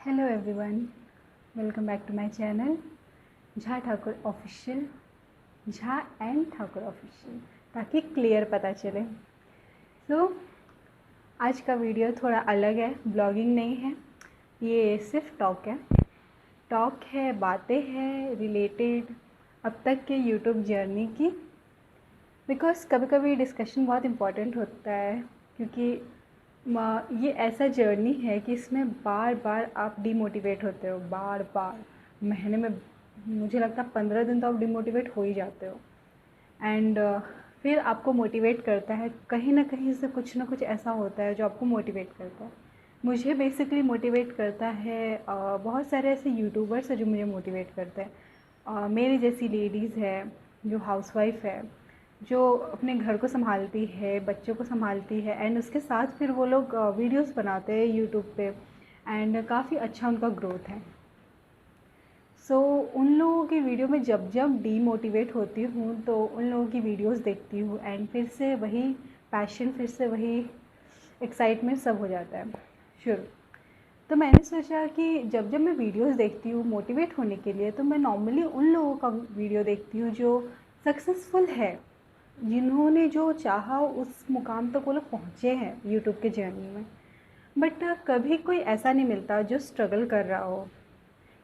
Hello everyone, welcome back to my channel Jha Thakur official, Jha and Thakur official, ताकि clear पता चले। आज का वीडियो थोड़ा अलग है, ब्लॉगिंग नहीं है, ये सिर्फ टॉक है, बातें हैं रिलेटेड अब तक के यूट्यूब जर्नी की। बिकॉज़ कभी कभी डिस्कशन बहुत इम्पॉर्टेंट होता है, क्योंकि ये ऐसा जर्नी है कि इसमें बार बार आप डिमोटिवेट होते हो, बार बार महीने में मुझे लगता है 15 दिन तो आप डिमोटिवेट हो ही जाते हो। एंड फिर आपको मोटिवेट करता है, कहीं ना कहीं से कुछ ना कुछ ऐसा होता है जो आपको मोटिवेट करता है। मुझे बेसिकली मोटिवेट करता है बहुत सारे ऐसे यूट्यूबर्स हैं जो मुझे मोटिवेट करते हैं। मेरी जैसी लेडीज़ है जो हाउसवाइफ है, जो अपने घर को संभालती है, बच्चों को संभालती है, एंड उसके साथ फिर वो लोग वीडियोस बनाते हैं यूट्यूब पे, एंड काफ़ी अच्छा उनका ग्रोथ है। उन लोगों की वीडियो में जब जब डीमोटिवेट होती हूँ तो उन लोगों की वीडियोस देखती हूँ, एंड फिर से वही पैशन, फिर से वही एक्साइटमेंट सब हो जाता है शुरू। तो मैंने सोचा कि जब जब मैं वीडियोस देखती हूँ मोटिवेट होने के लिए, तो मैं नॉर्मली उन लोगों का वीडियो देखती हूँ जो सक्सेसफुल है, जिन्होंने जो चाहा उस मुकाम तक वो लोग पहुँचे हैं यूट्यूब के जर्नी में। बट कभी कोई ऐसा नहीं मिलता जो स्ट्रगल कर रहा हो,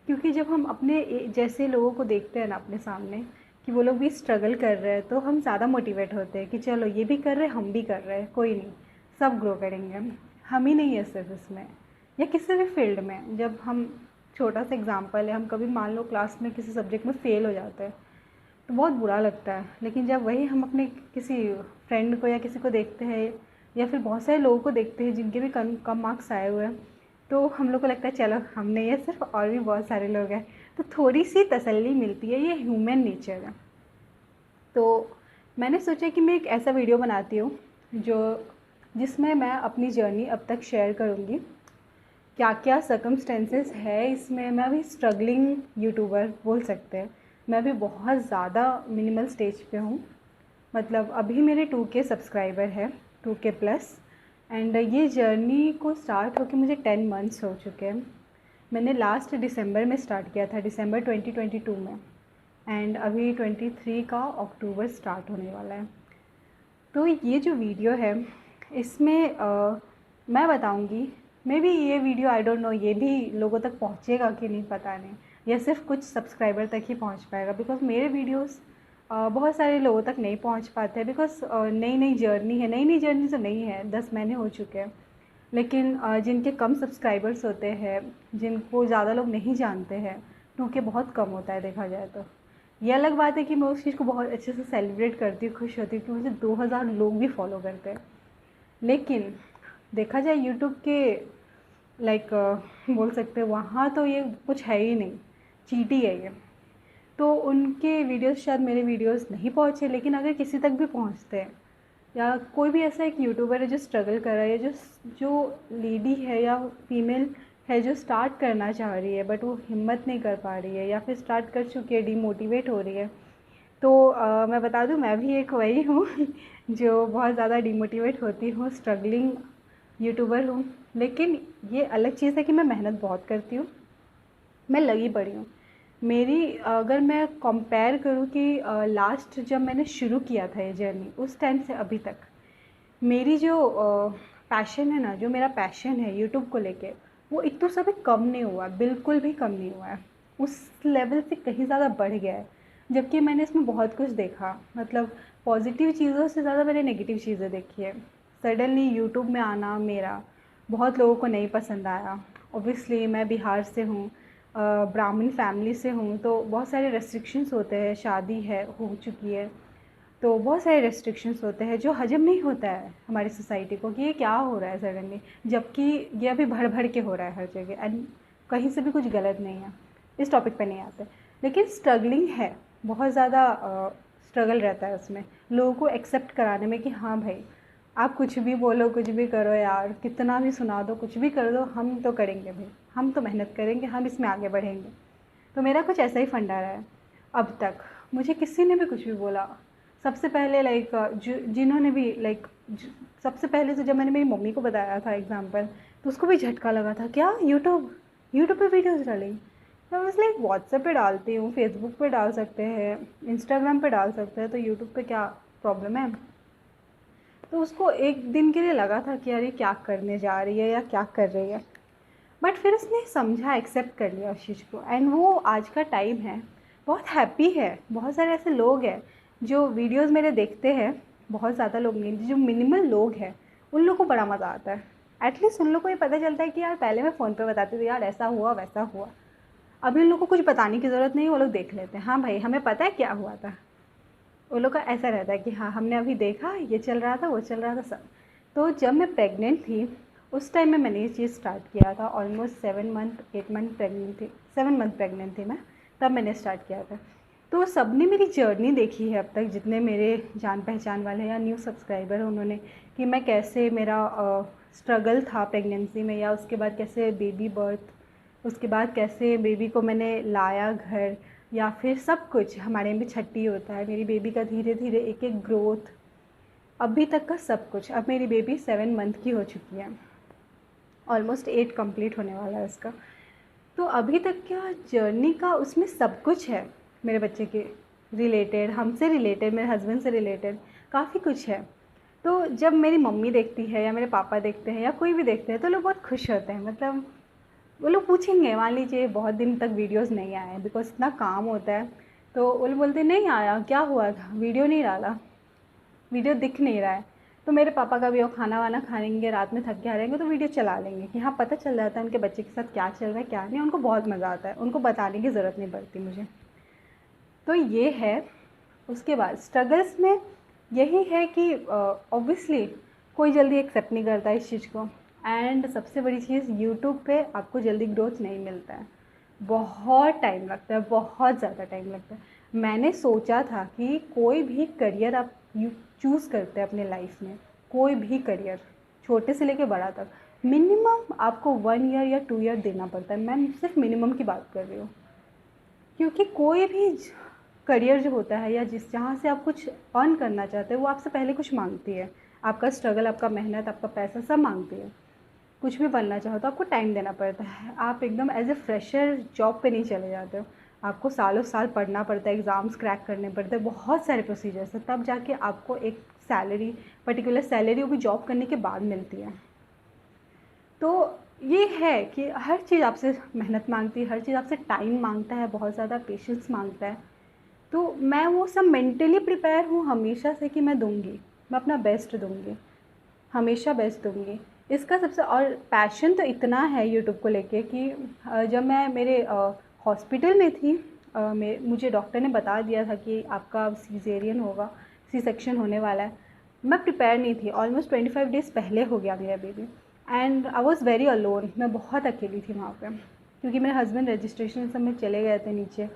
क्योंकि जब हम अपने जैसे लोगों को देखते हैं ना अपने सामने कि वो लोग भी स्ट्रगल कर रहे हैं, तो हम ज़्यादा मोटिवेट होते हैं कि चलो ये भी कर रहे हैं, हम भी कर रहे हैं, कोई नहीं, सब ग्रो करेंगे। हम ही नहीं है सिर्फ इसमें, या किसी भी फील्ड में। जब हम, छोटा सा एग्जांपल है, हम कभी मान लो क्लास में किसी सब्जेक्ट में फ़ेल हो जाते हैं तो बहुत बुरा लगता है। लेकिन जब वही हम अपने किसी फ्रेंड को या किसी को देखते हैं, या फिर बहुत सारे लोगों को देखते हैं जिनके भी कम कम मार्क्स आए हुए हैं, तो हम लोग को लगता है चलो हम नहीं है सिर्फ, और भी बहुत सारे लोग हैं, तो थोड़ी सी तसल्ली मिलती है। ये ह्यूमन नेचर है। तो मैंने सोचा कि मैं एक ऐसा वीडियो बनाती हूँ जो जिसमें मैं अपनी जर्नी अब तक शेयर करूँगी, क्या क्या सर्कमस्टेंसेस है इसमें। मैं अभी स्ट्रगलिंग यूट्यूबर बोल सकते हैं, मैं अभी बहुत ज़्यादा मिनिमल स्टेज पे हूँ। मतलब अभी मेरे 2K सब्सक्राइबर है, 2K प्लस, एंड ये जर्नी को स्टार्ट होके मुझे 10 मंथ्स हो चुके हैं। मैंने लास्ट दिसंबर में स्टार्ट किया था, दिसंबर 2022 में, एंड अभी 23 का अक्टूबर स्टार्ट होने वाला है। तो ये जो वीडियो है इसमें मैं बताऊंगी, मे बी ये वीडियो आई डोंट नो ये भी लोगों तक पहुंचेगा कि नहीं पता नहीं, या सिर्फ कुछ सब्सक्राइबर तक ही पहुंच पाएगा। बिकॉज मेरे वीडियोस बहुत सारे लोगों तक नहीं पहुंच पाते हैं, बिकॉज नई नई जर्नी है। नई नई जर्नी तो नहीं है, 10 महीने हो चुके हैं, लेकिन जिनके कम सब्सक्राइबर्स होते हैं, जिनको ज़्यादा लोग नहीं जानते हैं, क्योंकि बहुत कम होता है देखा जाए तो। ये अलग बात है कि मैं उस चीज़ को बहुत अच्छे से सेलिब्रेट करती हूँ, खुश होती हूँ कि मुझे 2000 लोग भी फॉलो करते हैं। लेकिन देखा जाए यूट्यूब के लाइक बोल सकते हैं वहाँ तो ये कुछ है ही नहीं, चीटी है ये। तो उनके वीडियोस शायद मेरे वीडियोस नहीं पहुँचे, लेकिन अगर किसी तक भी पहुँचते हैं, या कोई भी ऐसा एक यूट्यूबर है जो स्ट्रगल कर रहा है, जो जो लेडी है या फीमेल है जो स्टार्ट करना चाह रही है बट वो हिम्मत नहीं कर पा रही है, या फिर स्टार्ट कर चुकी है डीमोटिवेट हो रही है, तो मैं बता दूं मैं भी एक वही हूँ जो बहुत ज़्यादा डिमोटिवेट होती हूँ, स्ट्रगलिंग यूट्यूबर हूँ। लेकिन ये अलग चीज़ है कि मैं मेहनत बहुत करती हूँ, मैं लगी पड़ी हूँ। मेरी अगर मैं कंपेयर करूँ कि लास्ट जब मैंने शुरू किया था ये जर्नी, उस टाइम से अभी तक मेरी जो पैशन है ना, जो मेरा पैशन है यूट्यूब को लेके, वो इतना सा भी कम नहीं हुआ, बिल्कुल भी कम नहीं हुआ है। उस लेवल से कहीं ज़्यादा बढ़ गया है। जबकि मैंने इसमें बहुत कुछ देखा, मतलब पॉजिटिव चीज़ों से ज़्यादा मैंने नेगेटिव चीज़ें देखी है। सडनली यूट्यूब में आना मेरा बहुत लोगों को नहीं पसंद आया। ऑब्वियसली मैं बिहार से हूँ, ब्राह्मण फैमिली से हूँ, तो बहुत सारे रेस्ट्रिक्शंस होते हैं, शादी है हो चुकी है तो बहुत सारे रेस्ट्रिक्शंस होते हैं जो हजम नहीं होता है हमारी सोसाइटी को, कि ये क्या हो रहा है सडनली, जबकि ये अभी भर भर के हो रहा है हर जगह, एंड कहीं से भी कुछ गलत नहीं है। इस टॉपिक पे नहीं आते, लेकिन स्ट्रगलिंग है, बहुत ज़्यादा स्ट्रगल रहता है उसमें, लोगों को एक्सेप्ट कराने में कि हाँ भाई आप कुछ भी बोलो, कुछ भी करो यार, कितना भी सुना दो, कुछ भी कर दो, हम तो करेंगे भाई, हम तो मेहनत करेंगे, हम इसमें आगे बढ़ेंगे। तो मेरा कुछ ऐसा ही फंडा रहा है अब तक। मुझे किसी ने भी कुछ भी बोला, सबसे पहले लाइक जिन्होंने भी लाइक सबसे पहले तो जब मैंने मेरी मम्मी को बताया था एग्ज़ाम्पल, तो उसको भी झटका लगा था, क्या यूट्यूब, यूट्यूब पे वीडियोज़ डालेंगे। तो इसलिए व्हाट्सएप पे डालती हूँ, फेसबुक पे डाल सकते हैं, इंस्टाग्राम पे डाल सकते हैं, तो यूट्यूब पे क्या प्रॉब्लम है। तो उसको एक दिन के लिए लगा था कि यार ये क्या करने जा रही है या क्या कर रही है, बट फिर उसने समझा, एक्सेप्ट कर लिया उस चीज़ को, एंड वो आज का टाइम है बहुत हैप्पी है। बहुत सारे ऐसे लोग हैं जो वीडियोस मेरे देखते हैं, बहुत ज़्यादा लोग नहीं, जो मिनिमल लोग हैं उन लोगों को बड़ा मज़ा आता है। एटलीस्ट उन लोगों को ये पता चलता है कि यार पहले मैं फ़ोन पे बताती थी यार ऐसा हुआ वैसा हुआ, अभी उन लोगों को कुछ बताने की ज़रूरत नहीं है, वो लोग देख लेते हैं, हाँ भाई हमें पता है क्या हुआ था। वो लोग का ऐसा रहता है कि हाँ हमने अभी देखा, ये चल रहा था वो चल रहा था सब। तो जब मैं प्रेग्नेंट थी उस टाइम में मैंने ये चीज़ स्टार्ट किया था, ऑलमोस्ट 7 मंथ प्रेग्नेंट थी, 7 मंथ प्रेग्नेंट थी मैं, तब मैंने स्टार्ट किया था। तो सब ने मेरी जर्नी देखी है अब तक, जितने मेरे जान पहचान वाले या न्यू सब्सक्राइबर हैं उन्होंने, कि मैं कैसे मेरा स्ट्रगल था प्रेगनेंसी में, या उसके बाद कैसे बेबी बर्थ, उसके बाद कैसे बेबी को मैंने लाया घर, या फिर सब कुछ हमारे यहाँ भी छठी होता है, मेरी बेबी का धीरे धीरे एक एक ग्रोथ, अभी तक का सब कुछ। अब मेरी बेबी 7 मंथ की हो चुकी है, ऑलमोस्ट 8 कंप्लीट होने वाला है उसका। तो अभी तक क्या जर्नी का उसमें सब कुछ है, मेरे बच्चे के रिलेटेड, हमसे रिलेटेड, मेरे हस्बैंड से रिलेटेड, काफ़ी कुछ है। तो जब मेरी मम्मी देखती है या मेरे पापा देखते हैं या कोई भी देखते हैं तो लोग बहुत खुश होते हैं। मतलब वो लोग पूछेंगे, मान लीजिए बहुत दिन तक वीडियोस नहीं आए बिकॉज इतना काम होता है, तो वो लोग बोलते नहीं आया, क्या हुआ था, वीडियो नहीं डाला, वीडियो दिख नहीं रहा है। तो मेरे पापा का भी वो खाना वाना खाएंगे, रात में थक के आ रहेंगे तो वीडियो चला लेंगे कि हाँ पता चल जाता है उनके बच्चे के साथ क्या चल रहा है क्या नहीं, उनको बहुत मज़ा आता है, उनको बताने की ज़रूरत नहीं पड़ती मुझे। तो ये है। उसके बाद स्ट्रगल्स में यही है कि ऑब्वियसली कोई जल्दी एक्सेप्ट नहीं करता इस चीज़ को, एंड सबसे बड़ी चीज़ यूट्यूब पे आपको जल्दी ग्रोथ नहीं मिलता है, बहुत टाइम लगता है, बहुत ज़्यादा टाइम लगता है। मैंने सोचा था कि कोई भी करियर आप चूज़ करते हैं अपने लाइफ में, कोई भी करियर छोटे से लेके बड़ा तक, मिनिमम आपको 1 ईयर या 2 ईयर देना पड़ता है। मैं सिर्फ मिनिमम की बात कर रही हूँ, क्योंकि कोई भी करियर जो होता है या जिस जहाँ से आप कुछ अर्न करना चाहते हो वो आपसे पहले कुछ मांगती है, आपका स्ट्रगल, आपका मेहनत, आपका पैसा सब मांगती है। कुछ भी बनना चाहो तो आपको टाइम देना पड़ता है, आप एकदम एज ए फ्रेशर जॉब पे नहीं चले जाते हो, आपको सालों साल पढ़ना पड़ता है, एग्ज़ाम्स क्रैक करने पड़ते हैं, बहुत सारे प्रोसीजर्स हैं, तब जाके आपको एक सैलरी, पर्टिकुलर सैलरी वो भी जॉब करने के बाद मिलती है। तो ये है कि हर चीज़ आपसे मेहनत मांगती है, हर चीज़ आपसे टाइम मांगता है, बहुत ज़्यादा पेशेंस मांगता है। तो मैं वो सब मेंटली प्रिपेयर हूँ हमेशा से कि मैं दूँगी, मैं अपना बेस्ट दूँगी, हमेशा बेस्ट दूँगी। इसका सबसे और पैशन तो इतना है यूट्यूब को लेके कि जब मैं मेरे हॉस्पिटल में थी, मुझे डॉक्टर ने बता दिया था कि आपका सीज़ेरियन होगा, सी सेक्शन होने वाला है। मैं प्रिपेयर नहीं थी, ऑलमोस्ट 25 डेज़ पहले हो गया मेरा baby, and I was very alone, मैं बहुत अकेली थी वहाँ पे, क्योंकि मेरे हस्बैंड रजिस्ट्रेशन सब में चले गए थे नीचे,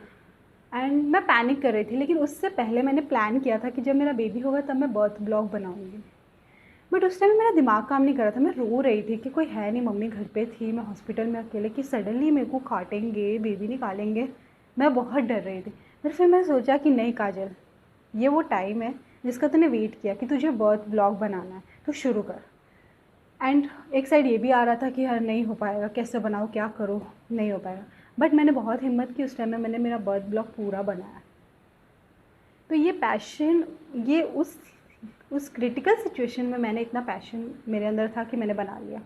एंड मैं पैनिक कर रही थी। लेकिन उससे पहले मैंने प्लान किया था कि जब मेरा बेबी होगा तब मैं बर्थ ब्लॉग बनाऊँगी, बट उस टाइम मेरा दिमाग काम नहीं कर रहा था, मैं रो रही थी कि कोई है नहीं, मम्मी घर पे थी, मैं हॉस्पिटल में अकेले, कि सडनली मेरे को काटेंगे, बेबी निकालेंगे, मैं बहुत डर रही थी। फिर मैं सोचा कि नहीं काजल, ये वो टाइम है जिसका तूने वेट किया कि तुझे बर्थ ब्लॉग बनाना है, तो शुरू कर। एंड एक साइड ये भी आ रहा था कि यार नहीं हो पाएगा, कैसे बनाओ, क्या करो, नहीं हो पाएगा, बट मैंने बहुत हिम्मत की, उस टाइम में मैंने मेरा बर्थ ब्लॉग पूरा बनाया। तो ये पैशन, ये उस क्रिटिकल सिचुएशन में मैंने इतना पैशन मेरे अंदर था कि मैंने बना लिया।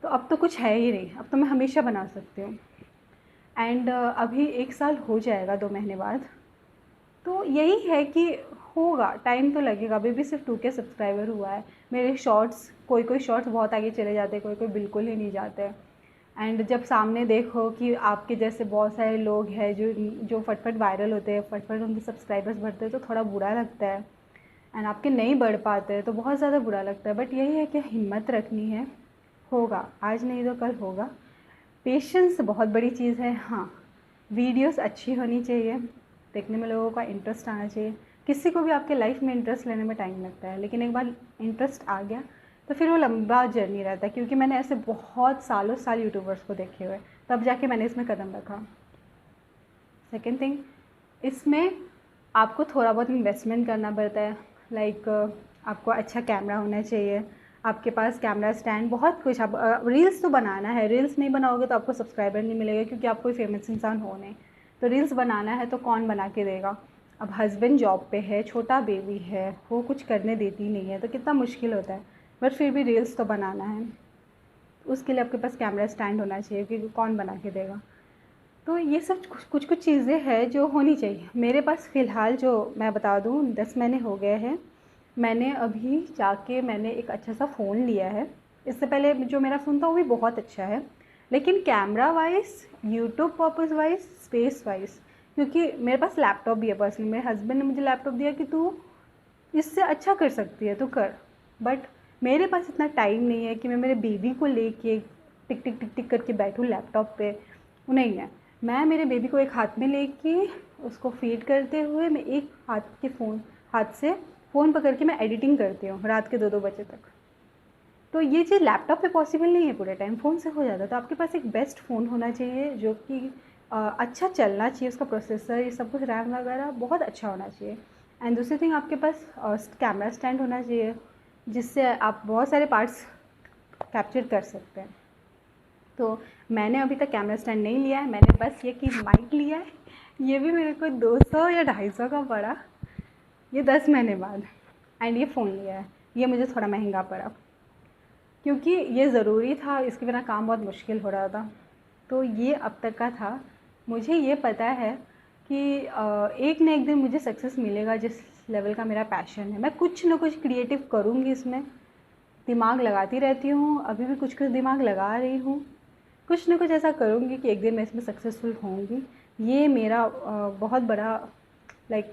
तो अब तो कुछ है ही नहीं, अब तो मैं हमेशा बना सकती हूँ। एंड अभी 1 साल हो जाएगा 2 महीने बाद। तो यही है कि होगा, टाइम तो लगेगा, अभी भी सिर्फ 2K सब्सक्राइबर हुआ है। मेरे शॉर्ट्स, कोई शॉर्ट्स बहुत आगे चले जाते हैं, कोई बिल्कुल ही नहीं जाते। एंड जब सामने देखो कि आपके जैसे बहुत सारे लोग हैं जो फटफट वायरल होते हैं, फटफट उनके सब्सक्राइबर्स बढ़ते हैं, तो थोड़ा बुरा लगता है, एंड आपके नहीं बढ़ पाते तो बहुत ज़्यादा बुरा लगता है। बट यही है कि हिम्मत रखनी है, होगा, आज नहीं तो कल होगा। पेशेंस बहुत बड़ी चीज़ है। हाँ, वीडियोस अच्छी होनी चाहिए, देखने में लोगों का इंटरेस्ट आना चाहिए। किसी को भी आपके लाइफ में इंटरेस्ट लेने में टाइम लगता है, लेकिन एक बार इंटरेस्ट आ गया तो फिर वो लंबा जर्नी रहता है, क्योंकि मैंने ऐसे बहुत सालों साल यूट्यूबर्स को देखे हुए, तब जाके मैंने इसमें कदम रखा। सेकेंड थिंग, इसमें आपको थोड़ा बहुत इन्वेस्टमेंट करना पड़ता है, लाइक आपको अच्छा कैमरा होना चाहिए, आपके पास कैमरा स्टैंड, बहुत कुछ। अब रील्स तो बनाना है, रील्स नहीं बनाओगे तो आपको सब्सक्राइबर नहीं मिलेगा, क्योंकि आप कोई फेमस इंसान हो नहीं। तो रील्स बनाना है तो कौन बना के देगा? अब हस्बैंड जॉब पे है, छोटा बेबी है, वो कुछ करने देती नहीं है, तो कितना मुश्किल होता है। बट फिर भी रील्स तो बनाना है, उसके लिए आपके पास कैमरा स्टैंड होना चाहिए, क्योंकि कौन बना के देगा। तो ये सब कुछ कुछ चीज़ें हैं जो होनी चाहिए। मेरे पास फ़िलहाल जो मैं बता दूँ 10 महीने हो गए हैं, मैंने अभी जाके मैंने एक अच्छा सा फ़ोन लिया है। इससे पहले जो मेरा फ़ोन था वो भी बहुत अच्छा है, लेकिन camera wise, YouTube purpose wise, space wise, क्योंकि मेरे पास लैपटॉप भी है पर्सनली। मेरे हस्बैंड ने मुझे लैपटॉप दिया कि तू इससे अच्छा कर सकती है तो कर। बट मेरे पास इतना टाइम नहीं है कि मैं मेरे बेबी को लेके टिक टिक टिक टिक करके बैठूँ लैपटॉप पे, नहीं है। मैं मेरे बेबी को एक हाथ में लेके उसको फीड करते हुए मैं एक हाथ से फ़ोन पकड़ के मैं एडिटिंग करती हूँ रात के 2-2 बजे तक। तो ये चीज़ लैपटॉप पे पॉसिबल नहीं है पूरे टाइम, फ़ोन से हो जाता है। तो आपके पास एक बेस्ट फ़ोन होना चाहिए जो कि अच्छा चलना चाहिए, उसका प्रोसेसर ये सब कुछ, रैम वगैरह बहुत अच्छा होना चाहिए। एंड दूसरी थिंग, आपके पास कैमरा स्टैंड होना चाहिए, जिससे आप बहुत सारे पार्ट्स कैप्चर कर सकते हैं। तो मैंने अभी तक कैमरा स्टैंड नहीं लिया है, मैंने बस ये कि माइक लिया है। ये भी मेरे को 200 या 250 का पड़ा, ये 10 महीने बाद। एंड ये फ़ोन लिया है, ये मुझे थोड़ा महंगा पड़ा, क्योंकि ये ज़रूरी था, इसके बिना काम बहुत मुश्किल हो रहा था। तो ये अब तक का था। मुझे ये पता है कि एक न एक दिन मुझे सक्सेस मिलेगा, जिस लेवल का मेरा पैशन है। मैं कुछ ना कुछ क्रिएटिव करूँगी इसमें, दिमाग लगाती रहती हूँ, अभी भी कुछ कुछ दिमाग लगा रही हूँ। कुछ ना कुछ ऐसा करूँगी कि एक दिन मैं इसमें सक्सेसफुल होंगी। ये मेरा बहुत बड़ा लाइक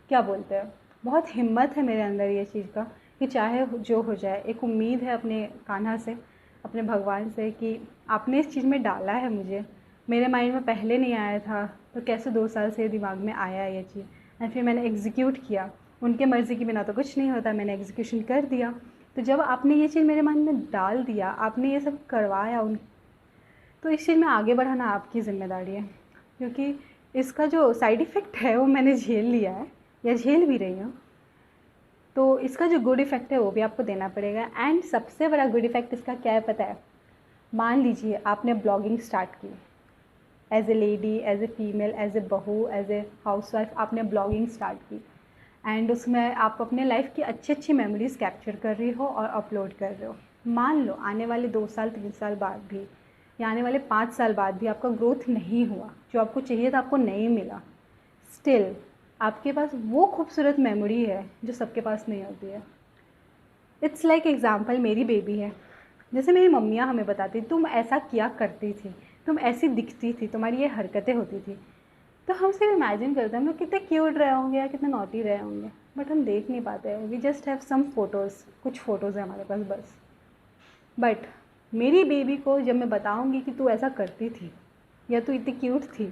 क्या बोलते हैं, बहुत हिम्मत है मेरे अंदर ये चीज़ का, कि चाहे जो हो जाए। एक उम्मीद है अपने कान्हा से, अपने भगवान से, कि आपने इस चीज़ में डाला है मुझे। मेरे माइंड में पहले नहीं आया था, तो कैसे 2 साल से दिमाग में आया ये चीज़। एंड फिर मैंने एग्जीक्यूट किया। उनके मर्ज़ी के बिना तो कुछ नहीं होता, मैंने एग्जीक्यूशन कर दिया। तो जब आपने ये चीज़ मेरे मन में डाल दिया, आपने ये सब करवाया तो इस चीज़ में आगे बढ़ाना आपकी ज़िम्मेदारी है, क्योंकि इसका जो साइड इफ़ेक्ट है वो मैंने झेल लिया है, या झेल भी रही हूँ। तो इसका जो गुड इफ़ेक्ट है वो भी आपको देना पड़ेगा। एंड सबसे बड़ा गुड इफ़ेक्ट इसका क्या है पता है? मान लीजिए आपने ब्लॉगिंग स्टार्ट की, as a lady, as a female, as a bahu, as a housewife, आपने ब्लॉगिंग स्टार्ट की। एंड उसमें आप अपने लाइफ की अच्छी अच्छी मेमोरीज़ कैप्चर कर रही हो और अपलोड कर रहे हो। मान लो आने वाले 2 साल 3 साल बाद भी, या आने वाले 5 साल बाद भी आपका ग्रोथ नहीं हुआ, जो आपको चाहिए था आपको नहीं मिला, स्टिल आपके पास वो खूबसूरत मेमोरी है जो सबके पास नहीं होती है। इट्स लाइक एग्ज़ाम्पल मेरी बेबी है। जैसे मेरी मम्मियाँ हमें बताती, तुम ऐसा किया करती थी, तुम ऐसी दिखती थी, तुम्हारी ये हरकतें होती थी। तो हम सिर्फ इमेजिन करते हैं हम लोग कितने क्यूट रहे होंगे या कितने नॉटी रहे होंगे, बट हम देख नहीं पाते हैं। We just have some photos, कुछ फ़ोटोज़ हैं हमारे पास बस। बट मेरी बेबी को जब मैं बताऊंगी कि तू ऐसा करती थी या तू इतनी क्यूट थी,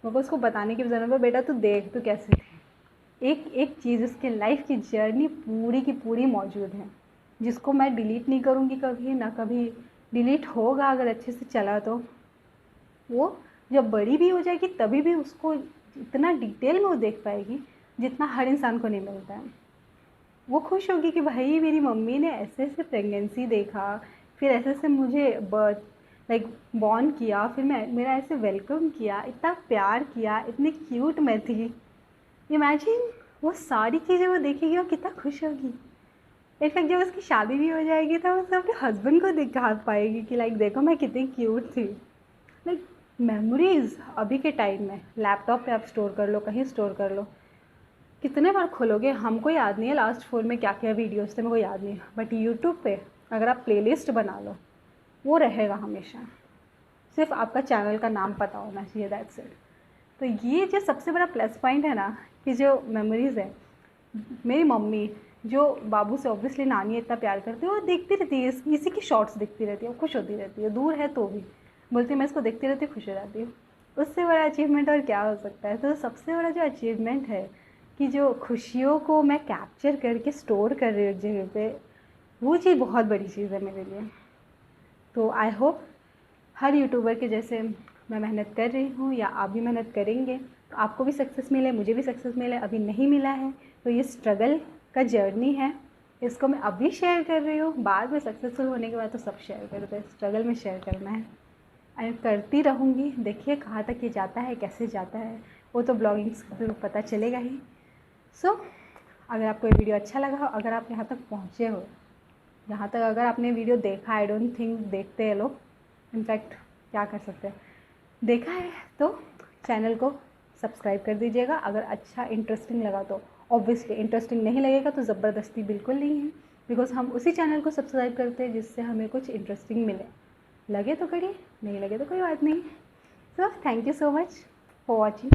मेरे को उसको बताने की ज़रूरत है, बेटा तू देख तू कैसी थी। एक एक चीज़, उसके लाइफ की जर्नी पूरी की पूरी मौजूद है, जिसको मैं डिलीट नहीं करूँगी कभी ना कभी। डिलीट होगा अगर अच्छे से चला तो। वो जब बड़ी भी हो जाएगी तभी भी उसको इतना डिटेल में वो देख पाएगी जितना हर इंसान को नहीं मिलता है। वो खुश होगी कि भाई मेरी मम्मी ने ऐसे ऐसे प्रेगनेंसी देखा, फिर ऐसे ऐसे मुझे बर्थ लाइक बॉर्न किया, फिर मैं मेरा ऐसे वेलकम किया, इतना प्यार किया, इतनी क्यूट मैं थी। इमेजिन वो सारी चीज़ें वो देखेगी और कितना खुश होगी। इनफैक्ट जब उसकी शादी भी हो जाएगी तो वो अपने हस्बैंड को दिखा पाएगी कि लाइक देखो मैं कितनी क्यूट थी। लाइक मेमोरीज़ अभी के टाइम में लैपटॉप पे आप स्टोर कर लो, कहीं स्टोर कर लो, कितने बार खोलोगे हमको याद नहीं है लास्ट फ़ोन में क्या क्या वीडियोस थे, मेरे को याद नहीं है। बट यूट्यूब पे अगर आप प्लेलिस्ट बना लो वो रहेगा हमेशा, सिर्फ आपका चैनल का नाम पता होना चाहिए, दैट्स इट। तो ये जो सबसे बड़ा प्लस पॉइंट है ना, कि जो मेमोरीज़ है, मेरी मम्मी जो बाबू से ऑब्वियसली नानी इतना प्यार करती है, वो देखती रहती है, इसी की शॉर्ट्स देखती रहती है, वो खुश होती रहती है, दूर है तो भी बोलती है मैं इसको देखती रहती हूँ, खुश हो जाती हूँ। उससे बड़ा अचीवमेंट और क्या हो सकता है? तो सबसे बड़ा जो अचीवमेंट है कि जो खुशियों को मैं कैप्चर करके स्टोर कर रही हूँ एक जगह पे, वो चीज़ बहुत बड़ी चीज़ है मेरे लिए। तो आई होप हर यूट्यूबर के जैसे मैं मेहनत कर रही हूँ, या आप भी मेहनत करेंगे तो आपको भी सक्सेस मिले, मुझे भी सक्सेस मिले। अभी नहीं मिला है तो ये स्ट्रगल का जर्नी है, इसको मैं अभी शेयर कर रही हूँ, बाद में सक्सेसफुल होने के बाद तो सब शेयर करते हैं, स्ट्रगल में शेयर करना है एंड करती रहूँगी। देखिए कहाँ तक ये जाता है, कैसे जाता है, वो तो ब्लॉगिंग से पता चलेगा ही। सो अगर आपको ये वीडियो अच्छा लगा हो, अगर आप यहाँ तक पहुँचे हो, यहाँ तक अगर आपने वीडियो देखा, आई डोंट थिंक देखते हैं लोग, इनफैक्ट क्या कर सकते हैं, देखा है तो चैनल को सब्सक्राइब कर दीजिएगा। अगर अच्छा इंटरेस्टिंग लगा तो, ऑब्वियसली इंटरेस्टिंग नहीं लगेगा तो ज़बरदस्ती बिल्कुल नहीं है, बिकॉज हम उसी चैनल को सब्सक्राइब करते हैं जिससे हमें कुछ इंटरेस्टिंग मिले। लगे तो करिए, नहीं लगे तो कोई बात नहीं। So thank you so much for watching.